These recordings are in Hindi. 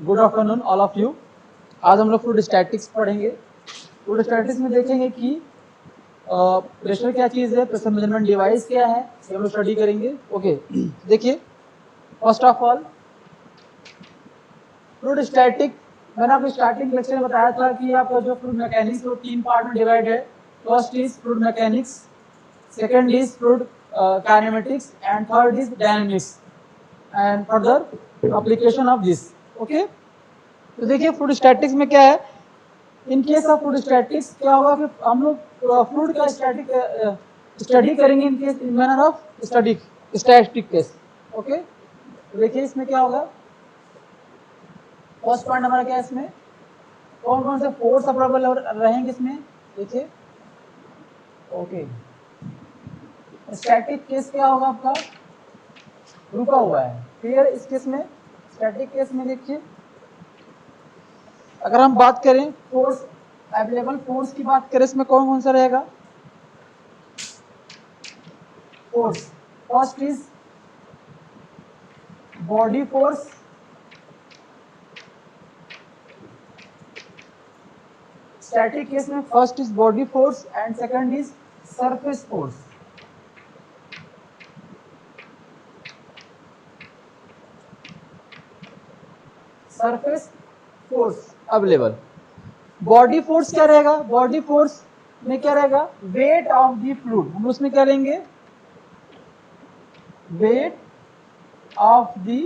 Good afternoon all of you. आज हम लोग फ्लूइड स्टैटिक्स पढ़ेंगे। फ्लूइड स्टैटिक्स में देखेंगे कि प्रेशर क्या चीज़ है, प्रेशर मेजरमेंट डिवाइस क्या है, ये हम लोग स्टडी करेंगे। ओके देखिए, first of all fluid static, मैंने आपको स्टार्टिंग लेक्चर में बताया था कि आपका जो फ्लूइड मैकेनिक्स वो 3 पार्ट में डिवाइड है। First is fluid mechanics, second is fluid kinematics and third is dynamics and further application of this. Okay, तो देखिए फ्लूइड स्टैटिक्स में क्या है। In case of fluid statics क्या होगा कि हम लोग फ्लूइड का स्टैटिक स्टडी करेंगे in case, in manner of static case. Okay, तो देखिए इसमें क्या होगा। फर्स्ट पॉइंट हमारा क्या है, इसमें कौन कौन से फोर्स अवेलेबल रहेंगे इसमें, देखिए। ओके, स्टैटिक केस क्या होगा आपका, रुका हुआ है। क्लियर, इस केस में स्टैटिक केस में देखिए, अगर हम बात करें फोर्स अवेलेबल फोर्स की बात करें, इसमें कौन कौन सा रहेगा force. First is body force, static case में first is body force and second is surface force. Surface force available. Body force क्या रहेगा, बॉडी फोर्स में क्या रहेगा, वेट ऑफ द फ्लूइड। हम उसमें क्या लेंगे, weight of the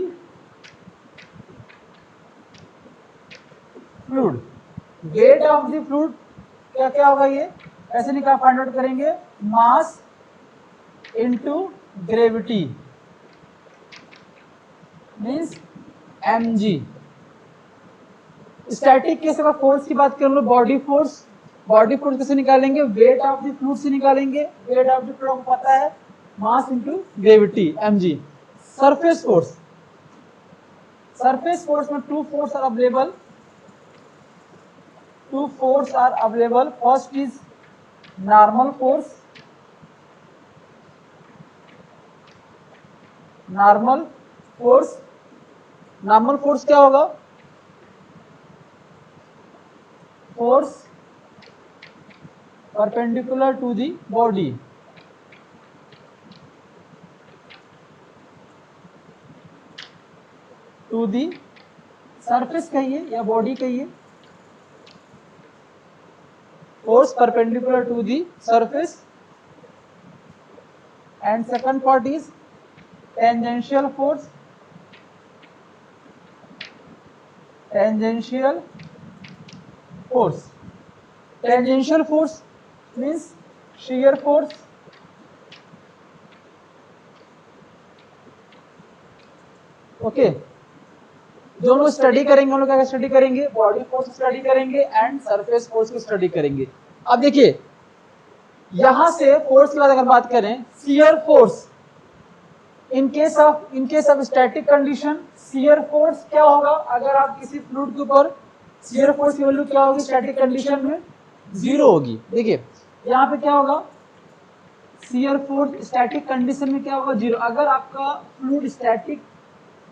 fluid. Weight of the fluid क्या क्या होगा, ये ऐसे निकाल फाइंड आउट करेंगे, मास into gravity means mg। Static case अगर फोर्स की बात करें, बॉडी फोर्स, बॉडी फोर्स कैसे निकालेंगे, वेट ऑफ द फ्लूइड से निकालेंगे। वेट ऑफ द फ्लूइड को पता है, mass into gravity mg। Surface force, surface force में two force are available, two force are available. First is normal force, normal force. Normal force क्या होगा, force perpendicular to the body, to the surface कहिए या बॉडी कहिए, force perpendicular to the surface. And second part is tangential force, tangential force. Tangential force means shear force, okay. जो लोग स्टडी करेंगे हम लोग क्या स्टडी करेंगे, बॉडी फोर्स स्टडी करेंगे एंड सरफेस फोर्स की स्टडी करेंगे। अब देखिए यहां से फोर्स की अगर बात करें, shear force in case of static condition, shear force क्या होगा, अगर आप किसी फ्लूइड के ऊपर, शियर फोर्स की वैल्यू क्या होगी स्टैटिक कंडीशन में, 0 होगी। देखिए यहाँ पे क्या होगा, शियर फोर्स स्टैटिक कंडीशन में क्या होगा, 0। अगर आपका फ्लूइड स्टैटिक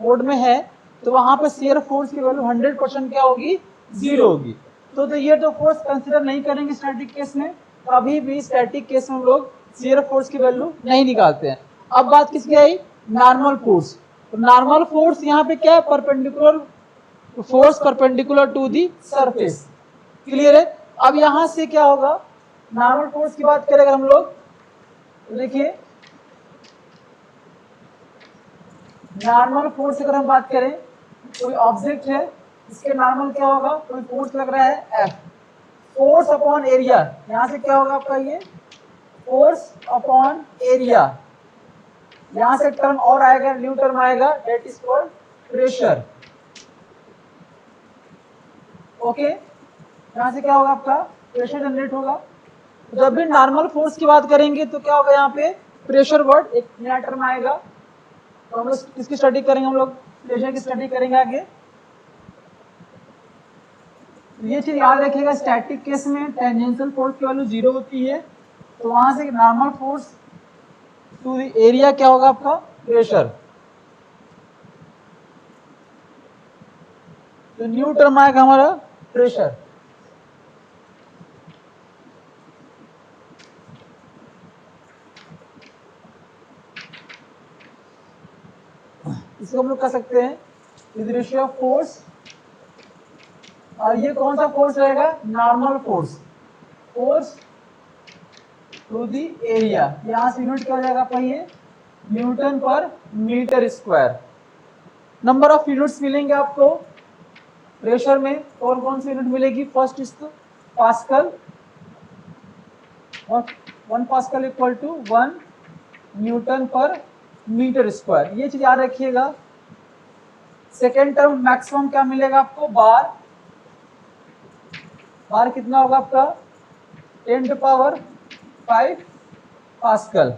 मोड में है तो वहां पर शियर फोर्स की वैल्यू 100% क्या होगी, 0 होगी। तो ये तो फोर्स कंसीडर नहीं करेंगे स्टैटिक केस में, कभी भी स्टैटिक केस में हम लोग शियर फोर्स की वैल्यू नहीं निकालते हैं। अब बात किसकी आई, नॉर्मल फोर्स। तो नॉर्मल फोर्स यहाँ पे क्या है, perpendicular force perpendicular to the surface. Clear है। अब यहां से क्या होगा, नॉर्मल फोर्स की बात करें अगर हम लोग, देखिए नॉर्मल फोर्स अगर हम बात करें, कोई ऑब्जेक्ट है, इसके नॉर्मल क्या होगा, कोई फोर्स लग रहा है F, फोर्स अपॉन एरिया। यहां से क्या होगा आपका, ये फोर्स अपॉन एरिया। यहां से टर्म और आएगा, न्यू टर्म आएगा, that is called pressure. Okay, यहां से क्या होगा आपका, प्रेशर जनरेट होगा। जब भी नॉर्मल फोर्स की बात करेंगे तो क्या होगा, यहाँ पे प्रेशर वर्ड एक नया टर्म आएगा। तो हम लोग किसकी स्टडी करेंगे, हम लोग प्रेशर की स्टडी करेंगे आगे। ये चीज याद रखिएगा, स्टैटिक केस में टेंजेंशियल फोर्स की वैल्यू 0 होती है, तो वहां से normal force to the area क्या होगा आपका, प्रेशर। तो न्यू टर्म आएगा हमारा प्रेशर। इसको हम लोग कह सकते हैं विद रेशियो ऑफ फोर्स, और ये कौन सा फोर्स रहेगा, normal force, force to the area. यहां से यूनिट क्या हो जाएगा आपका, ये newton per metre square. Number of units मिलेंगे आपको प्रेशर में, कौन कौन सी यूनिट मिलेगी, first is pascal, 1 pascal equal to 1 newton per metre square, ये चीज याद रखिएगा। सेकेंड टर्म मैक्सिमम क्या मिलेगा आपको, बार, बार कितना होगा आपका 10⁵ पास्कल।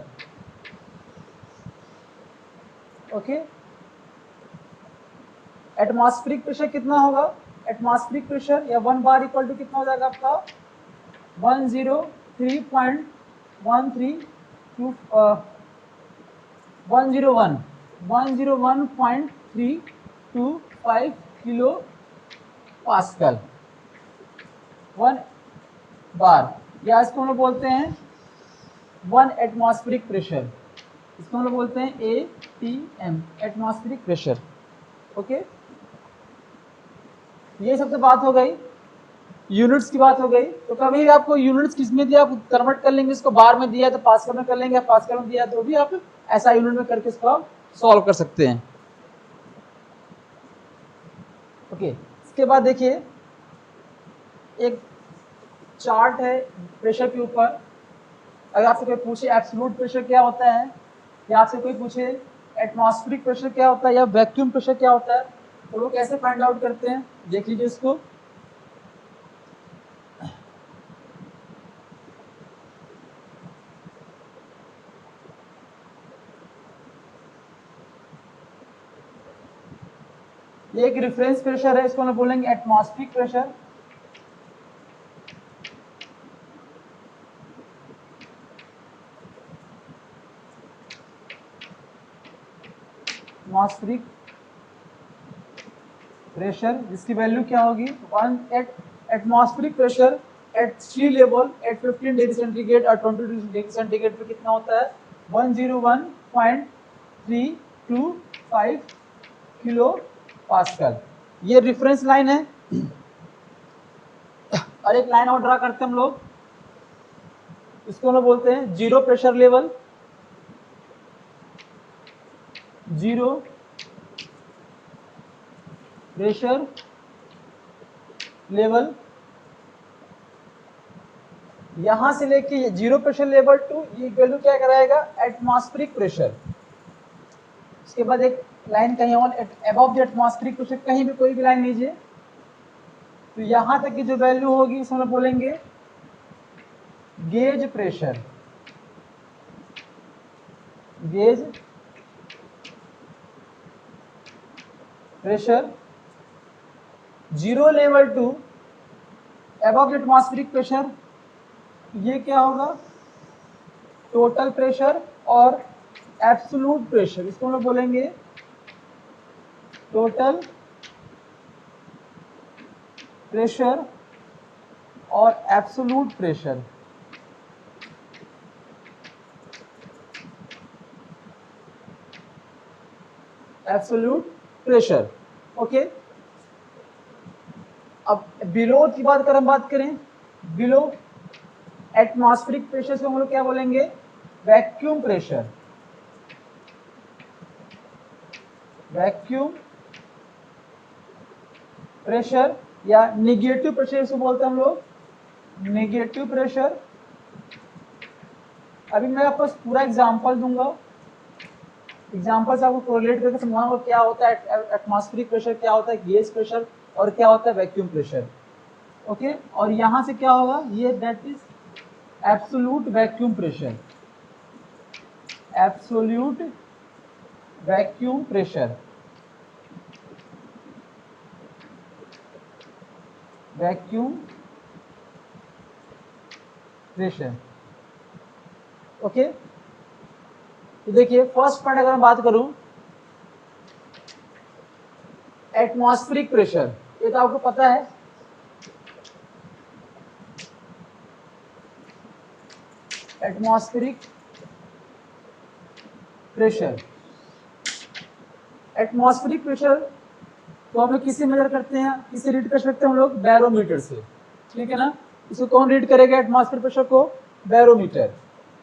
ओके, एटमॉस्फेरिक प्रेशर कितना होगा, एटमॉस्फेरिक प्रेशर या 1 बार इक्वल टू कितना हो जाएगा आपका 101.325 किलो पास्कल 1 बार, या इसको हम लोग बोलते हैं 1 एटमॉस्फेरिक प्रेशर, इसको हम लोग बोलते हैं ATM, एटमॉस्फेरिक प्रेशर। ओके, ये सबसे बात हो गई, यूनिट्स की बात हो गई। तो कभी आपको यूनिट्स किसमें दिया, आप कन्वर्ट कर लेंगे, इसको बार में दिया तो पास्कल में कर लेंगे, पास्कल में दिया तो भी आप ऐसा यूनिट में करके इसको आप सॉल्व कर सकते हैं। ओके, इसके बाद देखिए एक चार्ट है प्रेशर के ऊपर। अगर आपसे कोई पूछे एब्सोल्यूट प्रेशर क्या होता है, या आपसे कोई पूछे एटमॉस्फेरिक प्रेशर क्या होता है, या वैक्यूम प्रेशर क्या होता है, तो वो कैसे फाइंड आउट करते हैं, देख लीजिए इसको। ये एक रेफरेंस प्रेशर है, इसको हम बोलेंगे एटमॉस्फेरिक प्रेशर। एटमॉस्फेरिक प्रेशर जिसकी वैल्यू क्या होगी 1 at atmospheric pressure at sea level at 15 degree centigrade और 22 डिग्री सेंटीग्रेड पे कितना होता है 101.325 किलो पास्कल। ये रेफरेंस लाइन है। और एक लाइन और ड्रा करते हैं हम लोग, इसको हम लोग बोलते हैं zero pressure level, zero pressure level, यहां से लेके जीरो प्रेशर लेवल टू ये वैल्यू क्या कराएगा एटमॉस्फेरिक प्रेशर। उसके बाद एक लाइन कहीं और अबव द एटमॉस्फेरिक प्रेशर, कहीं भी कोई भी लाइन लीजिए, तो यहां तक की जो वैल्यू होगी उसमें हम बोलेंगे gauge pressure, gauge pressure. Zero level to above the atmospheric pressure, ये क्या होगा टोटल प्रेशर और एब्सोल्यूट प्रेशर, इसको हम लोग बोलेंगे टोटल प्रेशर और absolute pressure. Absolute pressure. Okay, अब बिलो की बात कर, हम बात करें बिलो एटमॉस्फेरिक प्रेशर से हम लोग क्या बोलेंगे वैक्यूम प्रेशर, वैक्यूम प्रेशर या नेगेटिव प्रेशर से बोलते हैं हम लोग नेगेटिव प्रेशर। अभी मैं आपको पूरा एग्जांपल दूंगा, एग्जांपल से आपको कोरिलेट करके समझाऊंगा क्या होता है एटमॉस्फेरिक प्रेशर, क्या होता है गेज प्रेशर, और क्या होता है वैक्यूम प्रेशर। ओके, और यहां से क्या होगा ये that is absolute vacuum pressure, absolute vacuum pressure, vacuum pressure. Okay, तो देखिए फर्स्ट पॉइंट अगर मैं बात करूं एटमॉस्फेरिक प्रेशर, ये तो आपको पता है। एटमॉस्फेरिक प्रेशर, एटमॉस्फेरिक प्रेशर तो हम लोग किससे मेजर करते हैं, किससे रीड कर सकते हैं हम लोग, बैरोमीटर से, ठीक है ना। इसको कौन रीड करेगा एटमॉस्फेरिक प्रेशर को, बैरोमीटर,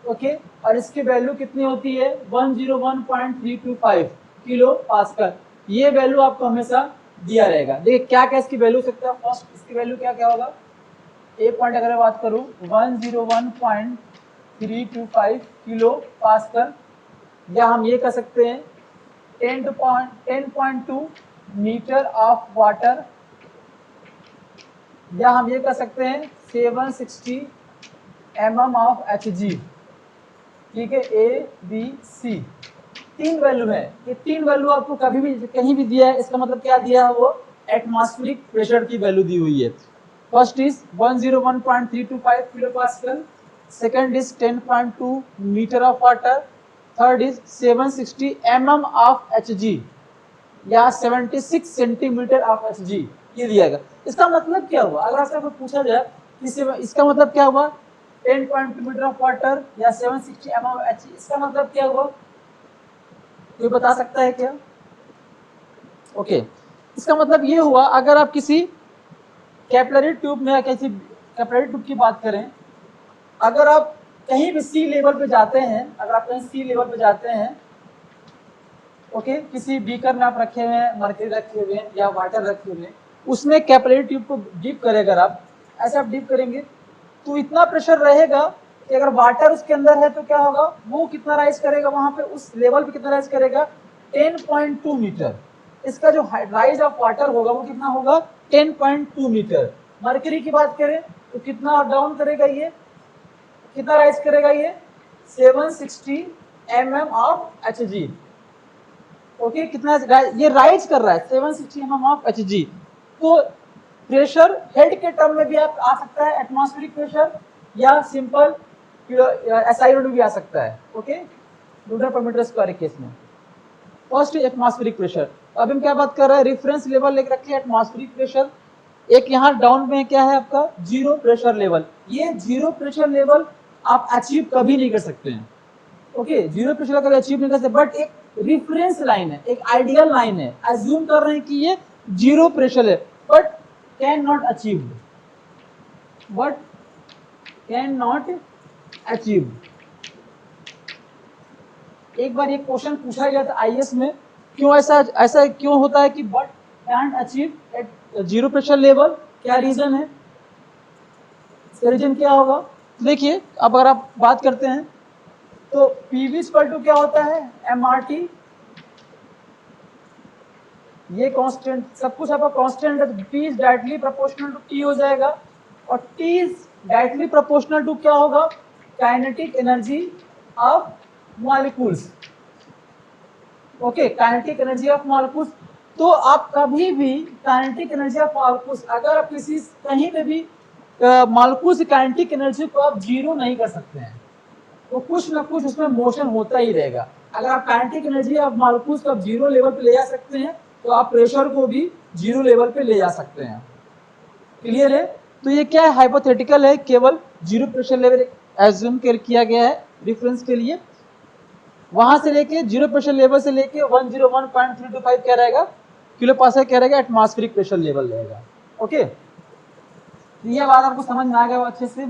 ओके। और इसकी वैल्यू कितनी होती है 101.325 किलो पास्कल। ये वैल्यू आपको हमेशा दिया रहेगा। देखिए क्या क्या इसकी वैल्यू सकता है, फर्स्ट इसकी वैल्यू क्या क्या होगा, ए पॉइंट अगर मैं बात करूं 101.325 किलो पास्कल, या हम ये कह सकते हैं 10.2 मीटर ऑफ वाटर, या हम ये कह सकते हैं 760 mm ऑफ Hg, ठीक है। ए बी सी तीन वैल्यू है, ये तीन वैल्यू आपको कभी भी कहीं भी दिया है, इसका मतलब क्या दिया है, वो एटमॉस्फेरिक प्रेशर की वैल्यू दी हुई है। First is 101.325 kilo pascal, second is 10.2 metre of water, third is 760 mm of Hg या 76 सेंटीमीटर ऑफ Hg, ये दिया गया। इसका मतलब क्या हुआ, अगर आपसे पूछा जाए इसका मतलब क्या हुआ 10.2 मीटर ऑफ वाटर या 760 mm ऑफ Hg, इसका मतलब क्या हुआ, कोई बता सकता है क्या? ओके, इसका मतलब ये हुआ अगर आप किसी कैपिलरी ट्यूब में या किसी कैपिलरी ट्यूब की बात करें, अगर आप कहीं भी सी लेवल पे जाते हैं, अगर आप कहीं सी लेवल पे जाते हैं, ओके, किसी बीकर में आप रखे हुए हैं, मर्क्यूरी रखे हुए हैं या वाटर रखे हुए हैं, उसमें कैपिलरी ट्यूब को डीप करें, अगर आप ऐसे आप डीप करेंगे तो इतना प्रेशर रहेगा कि अगर वाटर उसके अंदर है तो क्या होगा, वो कितना राइज करेगा, वहां पे उस लेवल पे कितना राइज करेगा 10.2 मीटर। इसका जो राइज ऑफ वाटर होगा वो कितना होगा 10.2 मीटर। मर्क्यूरी की बात करें तो कितना डाउन करेगा, ये कितना राइज करेगा, ये 760 mm ऑफ Hg, ओके। कितना ये राइज कर रहा है 760 mm ऑफ Hg। तो प्रेशर हेड के टर्म में भी आप आ सकता है एटमॉस्फेरिक प्रेशर, या सिंपल SI यूनिट भी आ सकता है, okay, Newton per metre square case में। First atmospheric pressure. अब हम क्या बात कर रहे हैं, रेफरेंस लेवल लेकर रखे एटमॉस्फेरिक प्रेशर। एक यहाँ डाउन में क्या है आपका जीरो प्रेशर लेवल, ये जीरो प्रेशर लेवल आप अचीव कभी नहीं कर सकते हैं, ओके। जीरो प्रेशर कभी अचीव नहीं कर सकते, बट एक रिफरेंस लाइन है, एक आइडियल लाइन है, अज्यूम कर रहे हैं कि ये जीरो प्रेशर है, but can not achieve, but can not achieve. एक बार ये क्वेश्चन पूछा गया था IAS में, क्यों ऐसा क्यों होता है कि but can achieve at zero pressure level, क्या रीजन है, इसका रीजन क्या होगा। देखिए अब अगर आप बात करते हैं तो PV इक्वल टू क्या होता है MRT, ये कांस्टेंट, सब कुछ आपका कांस्टेंट है, P is directly proportional to T हो जाएगा, और T is directly proportional to क्या होगा, kinetic energy of molecules, okay, kinetic energy of molecules. तो आप कभी भी काइनेटिक एनर्जी ऑफ मॉलिक्यूल्स, अगर आप किसी कहीं पे भी मॉलिक्यूल्स की काइनेटिक एनर्जी को आप जीरो नहीं कर सकते हैं, तो कुछ ना कुछ उसमें मोशन होता ही रहेगा। अगर आप काइनेटिक एनर्जी ऑफ मॉलिक्यूल्स को आप जीरो लेवल पे ले जा सकते हैं, तो आप प्रेशर को भी जीरो लेवल पे ले जा सकते हैं। क्लियर है? तो ये क्या है, हाइपोथेटिकल है, केवल जीरो प्रेशर लेवल एज्यूम किया गया है रेफरेंस के लिए। वहां से लेके जीरो प्रेशर लेवल से लेके 101.325 क्या रहेगा किलो पास्कल क्या रहेगा एटमॉस्फेरिक प्रेशर लेवल रहेगा, ओके। ये बात आपको समझ में आ गया अच्छे से।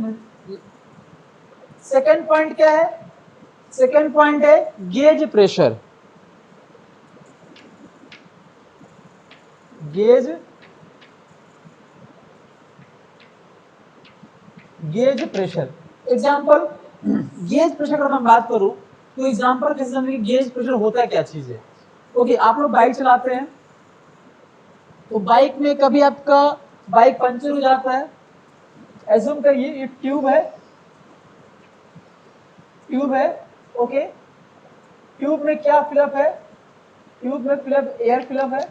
सेकंड पॉइंट क्या है, सेकंड पॉइंट है gauge pressure. Gauge pressure, example gauge pressure अगर मैं बात करूं तो एग्जांपल के हिसाब से गेज प्रेशर होता है क्या चीज है, ओके। आप लोग बाइक चलाते हैं तो बाइक में कभी आपका बाइक पंचर हो जाता है, एज्यूम करिए ये ट्यूब है, ओके। ट्यूब में क्या फिलअप है, ट्यूब में फिलअप एयर फिलअप है,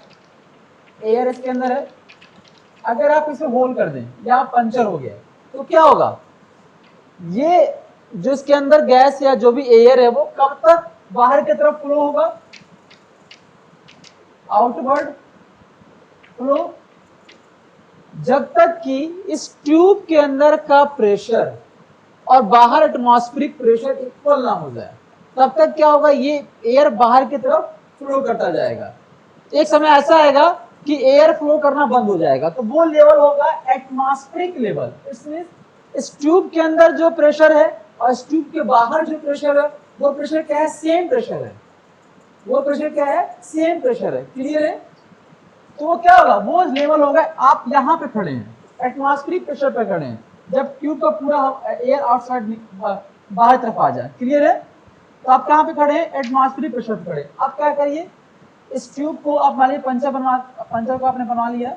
एयर इसके अंदर है। अगर आप इसे होल कर दें या पंचर हो गया तो क्या होगा, ये जो इसके अंदर गैस या जो भी एयर है वो कब तक बाहर की तरफ फ्लो होगा, आउटवर्ड फ्लो, जब तक कि इस ट्यूब के अंदर का प्रेशर और बाहर एटमॉस्फेरिक प्रेशर इक्वल ना हो जाए, तब तक क्या होगा, ये एयर बाहर की तरफ फ्लो करता जाएगा। एक समय ऐसा आएगा कि एयर फ्लो करना बंद हो जाएगा, तो वो लेवल होगा एटमॉस्फेरिक लेवल। इसमें इस ट्यूब के अंदर जो प्रेशर है और इस ट्यूब के बाहर जो प्रेशर है, वो प्रेशर क्या है, सेम प्रेशर है। वो प्रेशर क्या है, सेम प्रेशर है। क्लियर है? तो वो क्या होगा, वो लेवल होगा, आप यहाँ पे खड़े हैं, एटमॉस्फेरिक प्रेशर पे खड़े हैं, जब ट्यूब का पूरा एयर आउटसाइड बाहर तरफ आ जाए। क्लियर है? तो आप कहाँ पे खड़े हैं, एटमॉस्फेरिक प्रेशर पे खड़े। आप क्या करिए, इस ट्यूब को आप मान लीजिए पंचर को आपने बनवा लिया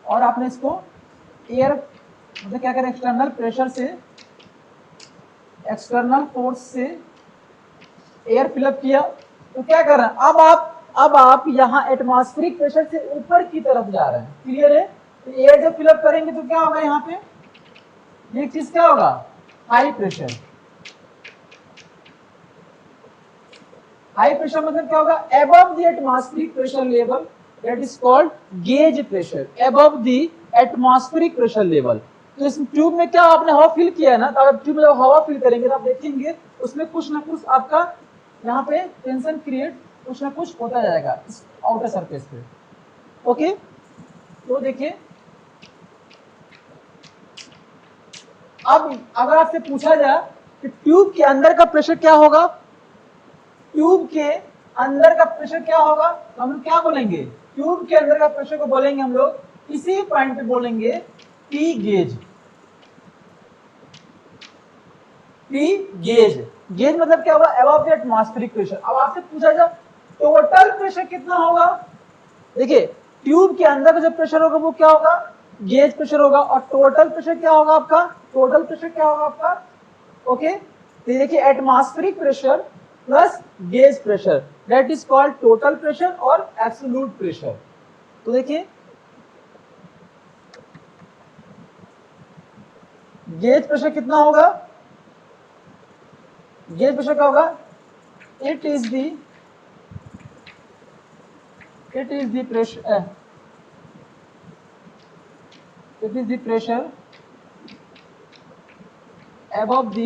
और आपने इसको एयर मतलब क्या करें, एक्सटर्नल प्रेशर से, एक्सटर्नल फोर्स से एयर फिलअप किया। तो क्या कर रहे हैं, अब आप यहाँ एटमॉस्फेरिक प्रेशर से ऊपर की तरफ जा रहे हैं। क्लियर है? तो एयर जब फिलअप करेंगे तो क्या होगा, यहाँ पे ये चीज क्या होगा, हाई प्रेशर। हाई प्रेशर मतलब क्या होगा, above the atmospheric pressure level, that is called gauge pressure, above the atmospheric pressure level। तो इस ट्यूब में क्या आपने हवा फिल किया है ना, तो ट्यूब में जब हवा फिल करेंगे तो आप देखेंगे उसमें कुछ ना कुछ आपका यहाँ पे टेंशन क्रिएट कुछ ना कुछ होता जाएगा इस आउटर सरफेस पे। ओके, तो देखिए अब अगर आपसे पूछा जाए कि ट्यूब के अंदर का प्रेशर क्या होगा, ट्यूब के अंदर का प्रेशर क्या होगा, हम लोग क्या बोलेंगे, ट्यूब के अंदर का प्रेशर को बोलेंगे हम लोग इसी पॉइंट पे बोलेंगे P gauge. P gauge, gauge मतलब क्या होगा, अबव द एटमॉस्फेरिक प्रेशर। अब आपसे पूछा जाए टोटल प्रेशर कितना होगा, देखिए ट्यूब के अंदर का जो प्रेशर होगा वो क्या होगा, गेज प्रेशर होगा, और टोटल प्रेशर क्या होगा आपका, टोटल प्रेशर क्या होगा आपका। ओके, तो देखिए atmospheric pressure plus gauge pressure, that is called total pressure और एब्सोल्यूट प्रेशर। तो देखिए गेज प्रेशर कितना होगा, गेज प्रेशर क्या होगा, it is the pressure, it is the pressure above the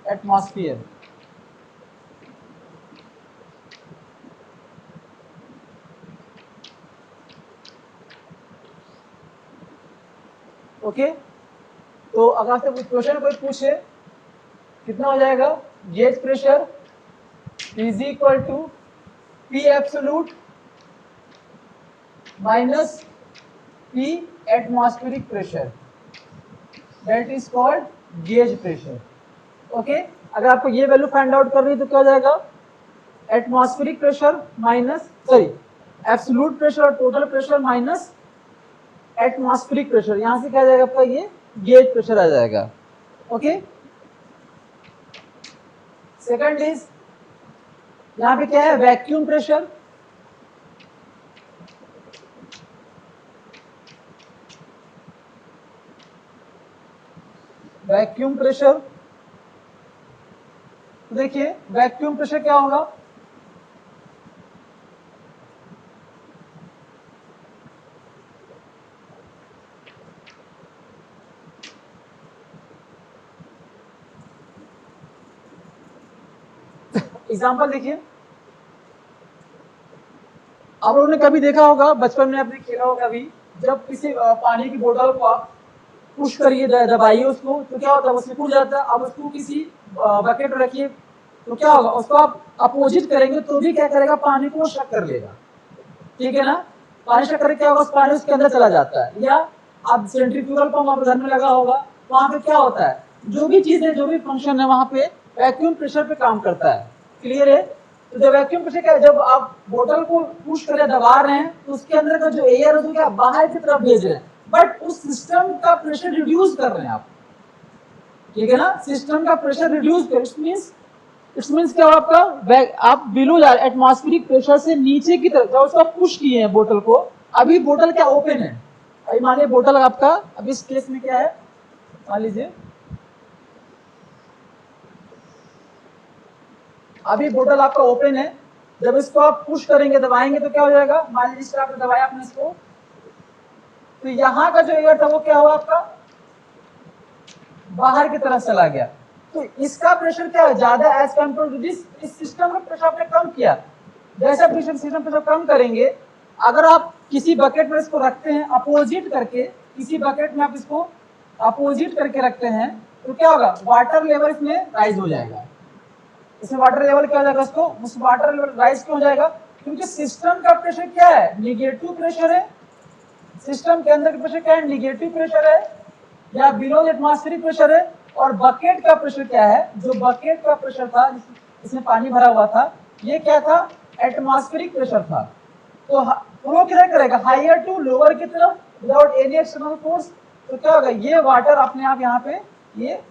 atmosphere। Okay, तो अगर आपसे क्वेश्चन कोई पूछे कितना हो जाएगा, gauge pressure is equal to P absolute minus P atmospheric pressure, that is called gauge pressure. Okay, अगर आपको ये वैल्यू फाइंड आउट करनी है तो क्या हो जाएगा, atmospheric pressure minus sorry absolute pressure और total pressure minus atmospheric pressure, यहां से क्या आ जाएगा आपका, ये गेज प्रेशर आ जाएगा। ओके, सेकंड इज यहां पे क्या है, वैक्यूम प्रेशर। वैक्यूम प्रेशर, तो देखिए वैक्यूम प्रेशर क्या होगा, एग्जांपल देखिए, आप लोगों ने कभी देखा होगा, बचपन में आपने खेला होगा कभी, जब किसी पानी की बोतल को आप पुश करिए, दबाइए उसको, तो क्या होता है, उसमें फूट जाता है। अब उसको किसी बकेट में रखिए तो क्या होगा, उसको आप अपोजिट करेंगे तो भी क्या करेगा, पानी को शक कर लेगा। ठीक है ना, पानी शक करके क्या होगा, उस पानी उसके अंदर चला जाता है। या आप सेंट्रीफ्यूगल पंप आपके घर में लगा होगा, वहां पे क्या होता है, जो भी चीज है, जो भी फंक्शन है, वहां पे वैक्यूम प्रेशर पे काम करता है। क्लियर है? तो जब वैक्यूम प्रेशर क्या है, जब आप बोतल को पुश कर दबा रहे हैं तो उसके अंदर का जो एयर है क्या बाहर की तरफ भेज रहे हैं, बट उस सिस्टम का प्रेशर रिड्यूस कर रहे हैं आप। ठीक है ना, सिस्टम का प्रेशर रिड्यूस कर, इट्स मींस क्या आपका, आप बिलो जा एटमॉस्फेरिक प्रेशर से नीचे की तरफ, जब उसको पुश किए हैं बोतल को, अभी बोतल क्या ओपन है, अभी मानिए बोतल आपका, अभी इस केस में क्या है, मान लीजिए अभी बोतल आपका ओपन है, जब इसको आप पुश करेंगे, दबाएंगे तो क्या हो जाएगा, मान लीजिए आपने दबाया आपने इसको, तो यहाँ का जो एयर था वो क्या हुआ आपका, बाहर की तरफ चला गया। तो इसका प्रेशर क्या है, ज्यादा एज कम्पेयर टू दिस, इस सिस्टम का प्रेशर आपने कम किया। जैसे आप सिस्टम प्रेशर कम करेंगे, अगर आप किसी बकेट में इसको रखते हैं अपोजिट करके, किसी बकेट में आप इसको अपोजिट करके रखते हैं, तो क्या होगा, वाटर लेवल इसमें राइज हो जाएगा। इसमें वाटर लेवल क्या हो जाएगा, उसको उस वाटर लेवल राइज क्यों हो जाएगा, क्योंकि सिस्टम का प्रेशर क्या है, निगेटिव प्रेशर है। सिस्टम के अंदर का प्रेशर क्या है, निगेटिव प्रेशर है या बिलो एटमॉस्फेरिक प्रेशर है। और बकेट का प्रेशर क्या है, जो बकेट का प्रेशर था इसमें पानी भरा हुआ था, ये क्या था, एटमॉस्फेरिक प्रेशर था। तो फ्लो किधर करेगा, हायर टू लोअर की तरफ विदाउट एनी एक्सटर्नल फोर्स। तो क्या होगा, ये वाटर अपने आप यहाँ पे ये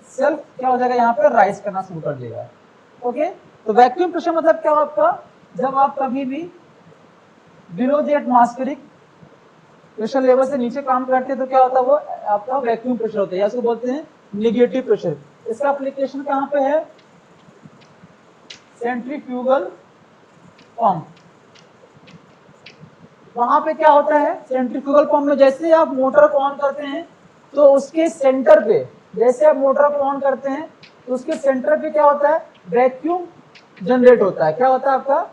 सेल्फ क्या हो जाएगा, यहाँ पे राइज करना शुरू कर देगा। ओके, तो वैक्यूम प्रेशर मतलब क्या हो आपका, जब आप कभी भी below the atmospheric pressure level से नीचे काम करते हैं तो क्या होता है, वो आपका वैक्यूम प्रेशर होता है, या इसको बोलते हैं नेगेटिव प्रेशर। इसका एप्लीकेशन कहाँ पे है, सेंट्रीफ्यूगल पंप। वहां पे क्या होता है, सेंट्रीफ्यूगल पंप में जैसे आप मोटर को ऑन करते हैं तो उसके सेंटर पे, जैसे आप मोटर को ऑन करते हैं तो उसके सेंटर पे क्या होता है, वैक्यूम जनरेट होता है। क्या होता है आपका,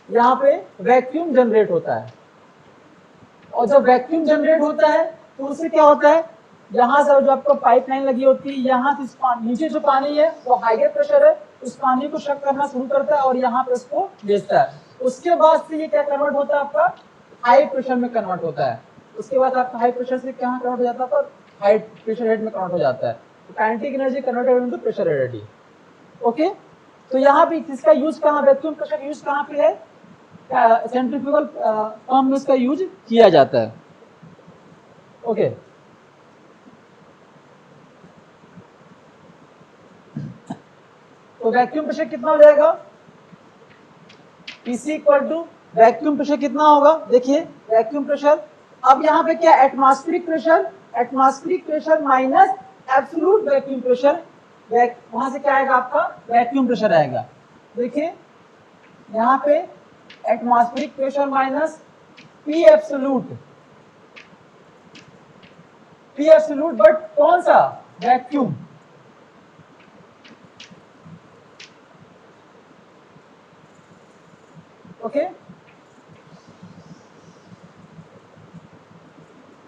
यहाँ पे वैक्यूम जनरेट होता है। और जब वैक्यूम जनरेट होता है तो उससे क्या होता है, यहाँ से जो आपको पाइपलाइन लगी होती है, यहाँ से नीचे जो पानी है वो हाइयर प्रेशर है, उस पानी को शक करना शुरू करता है और यहाँ पे उसको भेजता है। उसके बाद से ये क्या कन्वर्ट होता है, आपका हाई प्रेशर में कन्वर्ट होता है। उसके बाद आपका हाई प्रेशर से कहाँ कन्वर्ट हो जाता है, पर हाई प्रेशर हेड में कन्वर्ट हो जाता है। Kinetic energy converted into pressure energy. Okay, तो यहाँ पे इसका यूज कहाँ, वैक्यूम प्रेशर यूज कहाँ पे है, सेंट्रीफ्यूगल पंप में इसका यूज किया जाता है। ओके, तो वैक्यूम प्रेशर कितना हो जाएगा, PC equal to vacuum pressure कितना होगा, देखिए वैक्यूम प्रेशर, अब यहाँ पे क्या, atmospheric pressure minus absolute vacuum pressure, वहां से क्या आएगा आपका वैक्यूम प्रेशर आएगा। देखिए यहाँ पे atmospheric pressure minus P absolute, but कौन सा, वैक्यूम। ओके,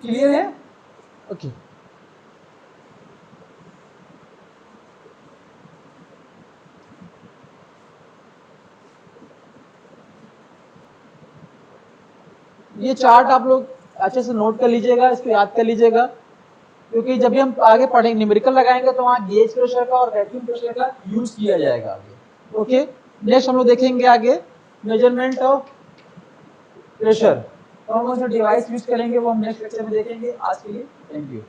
क्लियर है, ओके। ये चार्ट आप लोग अच्छे से नोट कर लीजिएगा, इसको याद कर लीजिएगा, क्योंकि जब भी हम आगे पढ़ेंगे न्यूमेरिकल लगाएंगे तो वहाँ गेज प्रेशर का और वैक्यूम प्रेशर का यूज किया जाएगा आगे। ओके, नेक्स्ट हम लोग देखेंगे आगे मेजरमेंट ऑफ प्रेशर, कौन कौन से डिवाइस यूज करेंगे वो हम नेक्स्ट लेक्चर में देखेंगे। आज के लिए थैंक यू।